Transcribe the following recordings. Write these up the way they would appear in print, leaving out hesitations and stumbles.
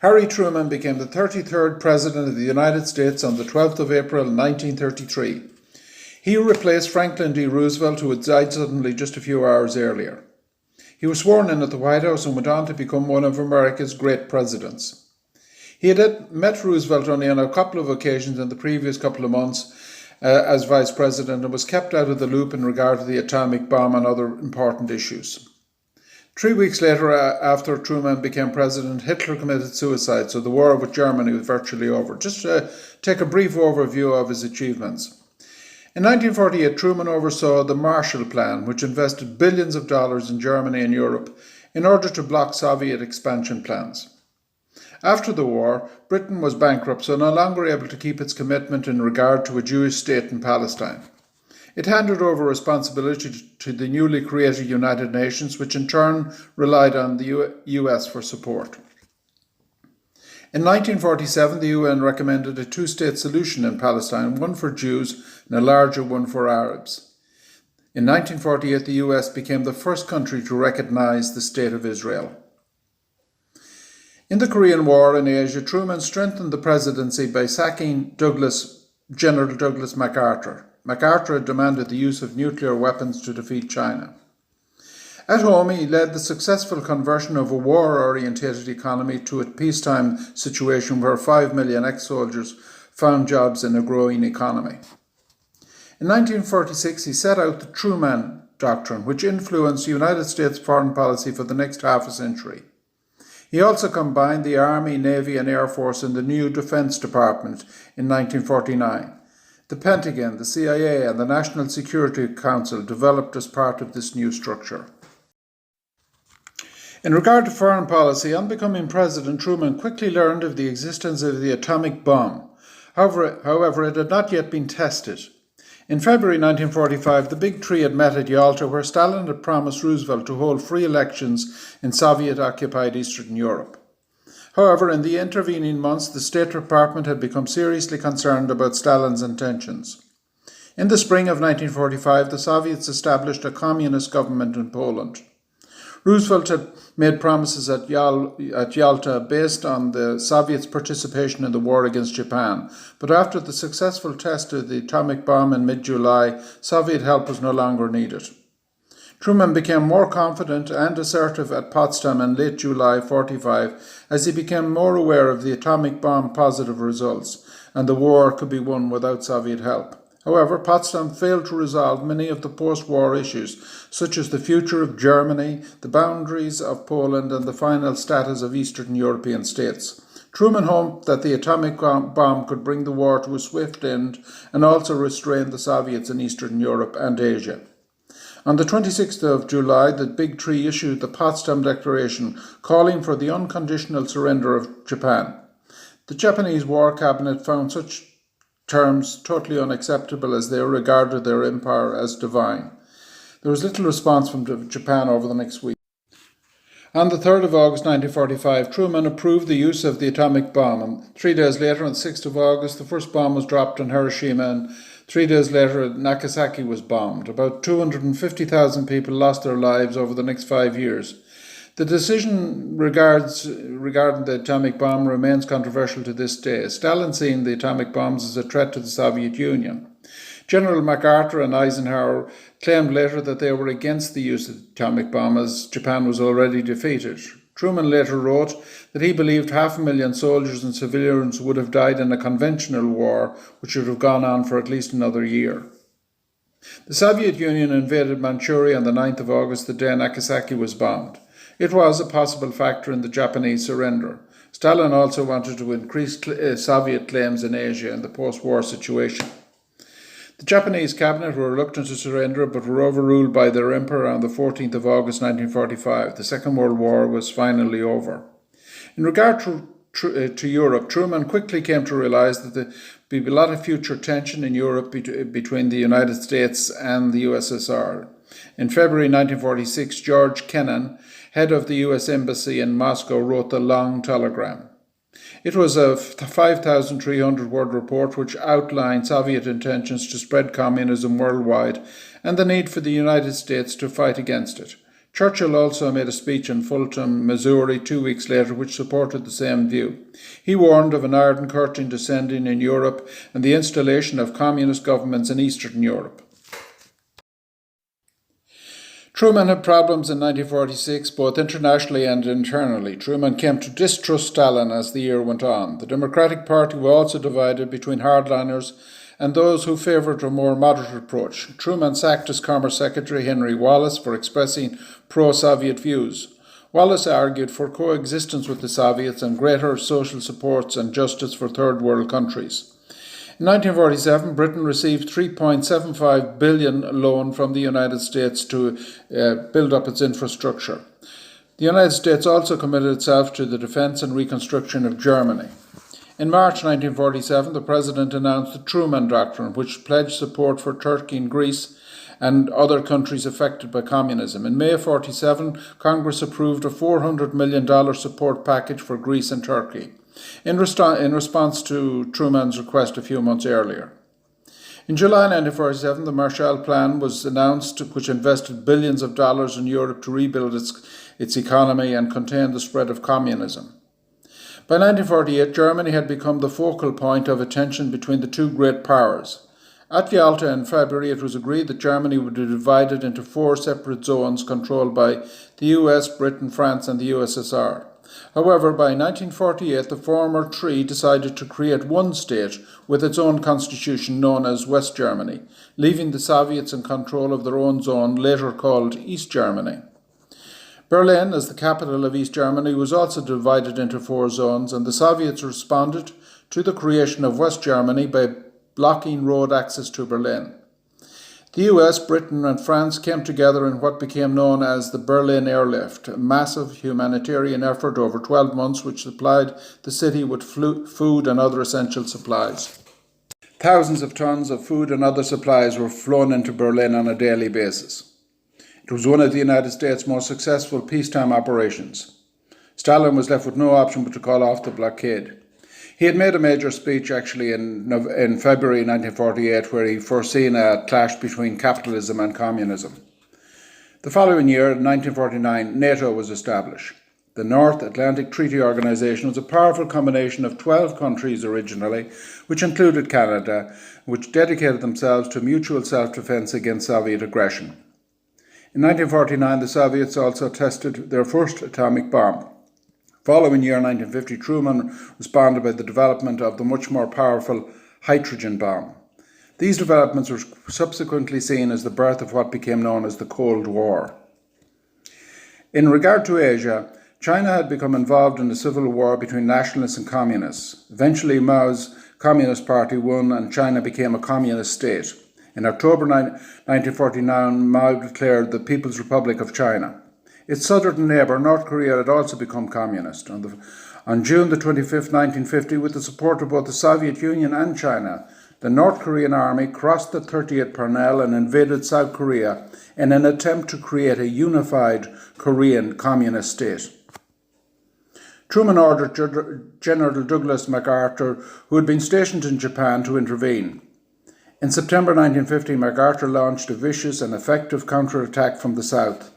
Harry Truman became the 33rd President of the United States on the 12th of April 1933. He replaced Franklin D Roosevelt, who had died suddenly just a few hours earlier. He was sworn in at the White House and went on to become one of America's great presidents. He had met Roosevelt only on a couple of occasions in the previous couple of months as Vice President and was kept out of the loop in regard to the atomic bomb and other important issues. 3 weeks later, after Truman became president, Hitler committed suicide, so the war with Germany was virtually over. Just to take a brief overview of his achievements. In 1948, Truman oversaw the Marshall Plan, which invested billions of dollars in Germany and Europe in order to block Soviet expansion plans. After the war, Britain was bankrupt, so no longer able to keep its commitment in regard to a Jewish state in Palestine. It handed over responsibility to the newly created United Nations, which in turn relied on the US for support. In 1947, the UN recommended a two-state solution in Palestine, one for Jews and a larger one for Arabs. In 1948, the US became the first country to recognize the State of Israel. In the Korean War in Asia, Truman strengthened the presidency by sacking General Douglas MacArthur. MacArthur had demanded the use of nuclear weapons to defeat China. At home, he led the successful conversion of a war-orientated economy to a peacetime situation where 5 million ex-soldiers found jobs in a growing economy. In 1946, he set out the Truman Doctrine, which influenced United States foreign policy for the next half a century. He also combined the Army, Navy and Air Force in the new Defense Department in 1949. The Pentagon, the CIA and the National Security Council developed as part of this new structure. In regard to foreign policy, on becoming president, Truman quickly learned of the existence of the atomic bomb. However, it had not yet been tested. In February 1945, the Big Three had met at Yalta, where Stalin had promised Roosevelt to hold free elections in Soviet-occupied Eastern Europe. However, in the intervening months, the State Department had become seriously concerned about Stalin's intentions. In the spring of 1945, the Soviets established a communist government in Poland. Roosevelt had made promises at Yalta based on the Soviets' participation in the war against Japan, but after the successful test of the atomic bomb in mid-July, Soviet help was no longer needed. Truman became more confident and assertive at Potsdam in late July 1945 as he became more aware of the atomic bomb positive results, and the war could be won without Soviet help. However, Potsdam failed to resolve many of the post-war issues, such as the future of Germany, the boundaries of Poland, and the final status of Eastern European states. Truman hoped that the atomic bomb could bring the war to a swift end and also restrain the Soviets in Eastern Europe and Asia. On the 26th of July, the Big Three issued the Potsdam Declaration, calling for the unconditional surrender of Japan. The Japanese War Cabinet found such terms totally unacceptable as they regarded their empire as divine. There was little response from Japan over the next week. On the 3rd of August 1945, Truman approved the use of the atomic bomb, and 3 days later, on the 6th of August, the first bomb was dropped on Hiroshima, and 3 days later, Nagasaki was bombed. About 250,000 people lost their lives over the next 5 years. The decision regarding the atomic bomb remains controversial to this day. Stalin seen the atomic bombs as a threat to the Soviet Union. General MacArthur and Eisenhower claimed later that they were against the use of the atomic bomb as Japan was already defeated. Truman later wrote that he believed 500,000 soldiers and civilians would have died in a conventional war which would have gone on for at least another year. The Soviet Union invaded Manchuria on the 9th of August, the day Nagasaki was bombed. It was a possible factor in the Japanese surrender. Stalin also wanted to increase Soviet claims in Asia in the post-war situation. The Japanese cabinet were reluctant to surrender but were overruled by their emperor on the 14th of August 1945. The Second World War was finally over. In regard to Europe, Truman quickly came to realise that there would be a lot of future tension in Europe between the United States and the USSR. In February 1946, George Kennan, head of the US Embassy in Moscow, wrote the Long Telegram. It was a 5,300-word report which outlined Soviet intentions to spread communism worldwide and the need for the United States to fight against it. Churchill also made a speech in Fulton, Missouri 2 weeks later which supported the same view. He warned of an Iron Curtain descending in Europe and the installation of communist governments in Eastern Europe. Truman had problems in 1946, both internationally and internally. Truman came to distrust Stalin as the year went on. The Democratic Party was also divided between hardliners and those who favoured a more moderate approach. Truman sacked his Commerce Secretary Henry Wallace for expressing pro-Soviet views. Wallace argued for coexistence with the Soviets and greater social supports and justice for third world countries. In 1947, Britain received $3.75 billion loan from the United States to build up its infrastructure. The United States also committed itself to the defence and reconstruction of Germany. In March 1947, the President announced the Truman Doctrine, which pledged support for Turkey and Greece and other countries affected by communism. In May of 1947, Congress approved a $400 million support package for Greece and Turkey, in response to Truman's request a few months earlier. In July 1947, the Marshall Plan was announced, which invested billions of dollars in Europe to rebuild its economy and contain the spread of communism. By 1948, Germany had become the focal point of attention between the two great powers. At Yalta in February, it was agreed that Germany would be divided into 4 separate zones controlled by the US, Britain, France and the USSR. However, by 1948, the former 3 decided to create one state with its own constitution known as West Germany, leaving the Soviets in control of their own zone, later called East Germany. Berlin, as the capital of East Germany, was also divided into 4 zones, and the Soviets responded to the creation of West Germany by blocking road access to Berlin. The US, Britain and France came together in what became known as the Berlin Airlift, a massive humanitarian effort over 12 months which supplied the city with food and other essential supplies. Thousands of tons of food and other supplies were flown into Berlin on a daily basis. It was one of the United States' most successful peacetime operations. Stalin was left with no option but to call off the blockade. He had made a major speech actually in February 1948 where he foreseen a clash between capitalism and communism. The following year, in 1949, NATO was established. The North Atlantic Treaty Organization was a powerful combination of 12 countries originally, which included Canada, which dedicated themselves to mutual self-defense against Soviet aggression. In 1949, the Soviets also tested their first atomic bomb. Following year 1950, Truman responded by the development of the much more powerful hydrogen bomb. These developments were subsequently seen as the birth of what became known as the Cold War. In regard to Asia, China had become involved in a civil war between nationalists and communists. Eventually, Mao's Communist Party won and China became a communist state. In October 1949, Mao declared the People's Republic of China. Its southern neighbour, North Korea, had also become communist. On June the 25th, 1950, with the support of both the Soviet Union and China, the North Korean army crossed the 30th parallel and invaded South Korea in an attempt to create a unified Korean communist state. Truman ordered General Douglas Mcarthur, who had been stationed in Japan, to intervene. In September 1950, MacArthur launched a vicious and effective counterattack from the south.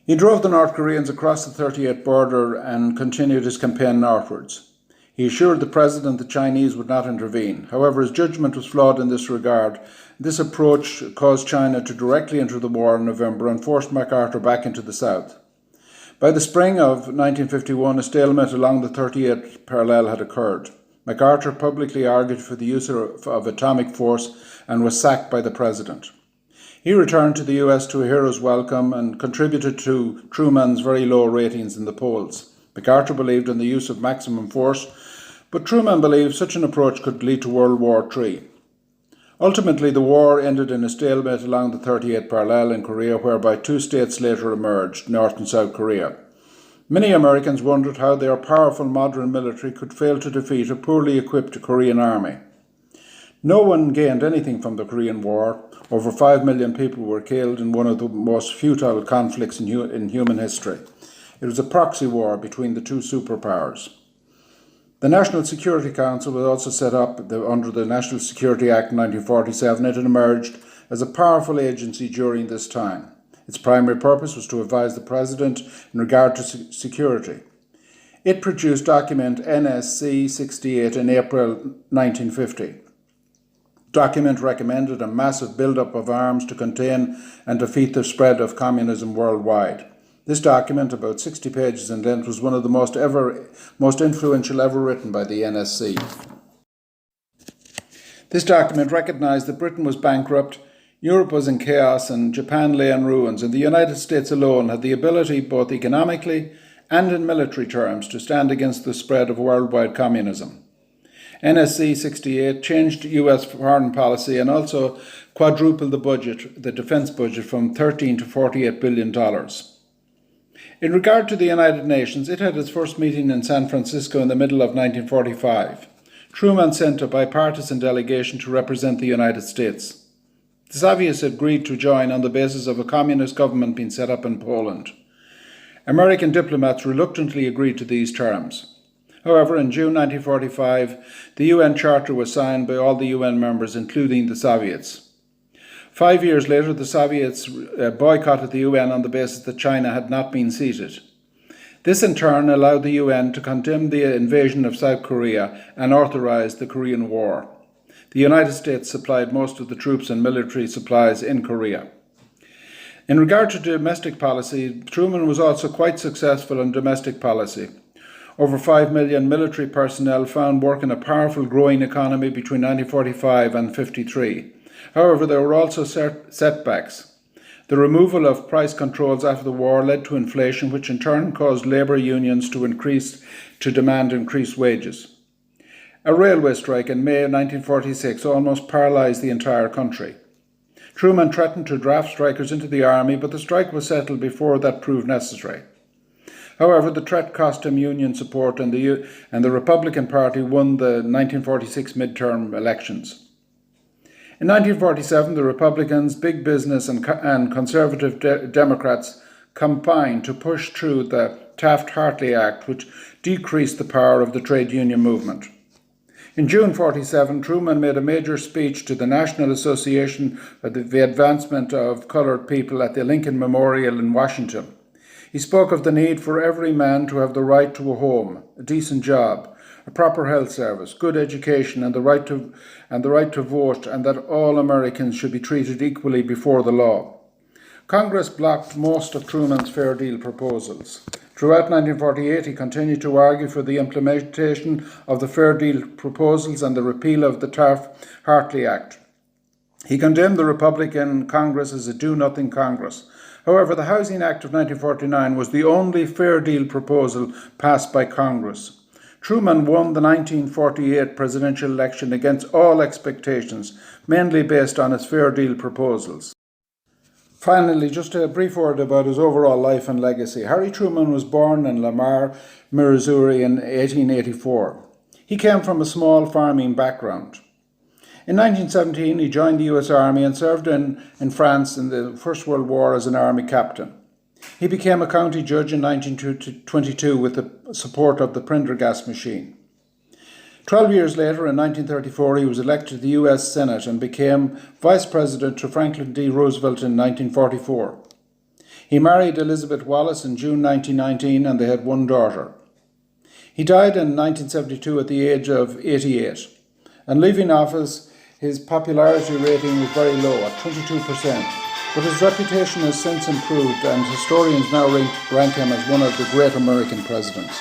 He drove the North Koreans across the 38th border and continued his campaign northwards. He assured the President the Chinese would not intervene. However, his judgment was flawed in this regard. This approach caused China to directly enter the war in November and forced MacArthur back into the south. By the spring of 1951, a stalemate along the 38th parallel had occurred. MacArthur publicly argued for the use of atomic force and was sacked by the President. He returned to the US to a hero's welcome and contributed to Truman's very low ratings in the polls. MacArthur believed in the use of maximum force, but Truman believed such an approach could lead to World War III. Ultimately, the war ended in a stalemate along the 38th parallel in Korea, whereby 2 states later emerged, North and South Korea. Many Americans wondered how their powerful modern military could fail to defeat a poorly equipped Korean army. No one gained anything from the Korean War. Over 5 million people were killed in one of the most futile conflicts in human history. It was a proxy war between the 2 superpowers. The National Security Council was also set up under the National Security Act 1947. It had emerged as a powerful agency during this time. Its primary purpose was to advise the President in regard to security. It produced document NSC 68 in April 1950. The document recommended a massive build-up of arms to contain and defeat the spread of communism worldwide. This document, about 60 pages in length, was one of the most influential ever written by the NSC. This document recognised that Britain was bankrupt, Europe was in chaos, and Japan lay in ruins, and the United States alone had the ability, both economically and in military terms, to stand against the spread of worldwide communism. NSC 68 changed US foreign policy and also quadrupled the defence budget from $13 to $48 billion. In regard to the United Nations, it had its first meeting in San Francisco in the middle of 1945. Truman sent a bipartisan delegation to represent the United States. The Soviets agreed to join on the basis of a communist government being set up in Poland. American diplomats reluctantly agreed to these terms. However, in June 1945, the UN Charter was signed by all the UN members, including the Soviets. 5 years later, the Soviets boycotted the UN on the basis that China had not been seated. This in turn allowed the UN to condemn the invasion of South Korea and authorise the Korean War. The United States supplied most of the troops and military supplies in Korea. In regard to domestic policy, Truman was also quite successful in domestic policy. Over 5 million military personnel found work in a powerful growing economy between 1945 and 1953. However, there were also setbacks. The removal of price controls after the war led to inflation, which in turn caused labour unions to demand increased wages. A railway strike in May 1946 almost paralysed the entire country. Truman threatened to draft strikers into the army, but the strike was settled before that proved necessary. However, the threat cost him union support, and the Republican Party won the 1946 midterm elections. In 1947, the Republicans, big business and conservative Democrats combined to push through the Taft-Hartley Act, which decreased the power of the trade union movement. In June 1947, Truman made a major speech to the National Association for the Advancement of Coloured People at the Lincoln Memorial in Washington. He spoke of the need for every man to have the right to a home, a decent job, a proper health service, good education, and the right to vote, and that all Americans should be treated equally before the law. Congress blocked most of Truman's Fair Deal proposals. Throughout 1948, he continued to argue for the implementation of the Fair Deal proposals and the repeal of the Taft-Hartley Act. He condemned the Republican Congress as a do-nothing Congress. However, the Housing Act of 1949 was the only Fair Deal proposal passed by Congress. Truman won the 1948 presidential election against all expectations, mainly based on his Fair Deal proposals. Finally, just a brief word about his overall life and legacy. Harry Truman was born in Lamar, Missouri in 1884. He came from a small farming background. In 1917, he joined the US Army and served in France in the First World War as an army captain. He became a county judge in 1922 with the support of the Prendergast machine. 12 years later, in 1934, he was elected to the US Senate and became Vice President to Franklin D Roosevelt in 1944. He married Elizabeth Wallace in June 1919 and they had one daughter. He died in 1972 at the age of 88. And leaving office, his popularity rating was very low at 22%, but his reputation has since improved and historians now rank him as one of the great American presidents.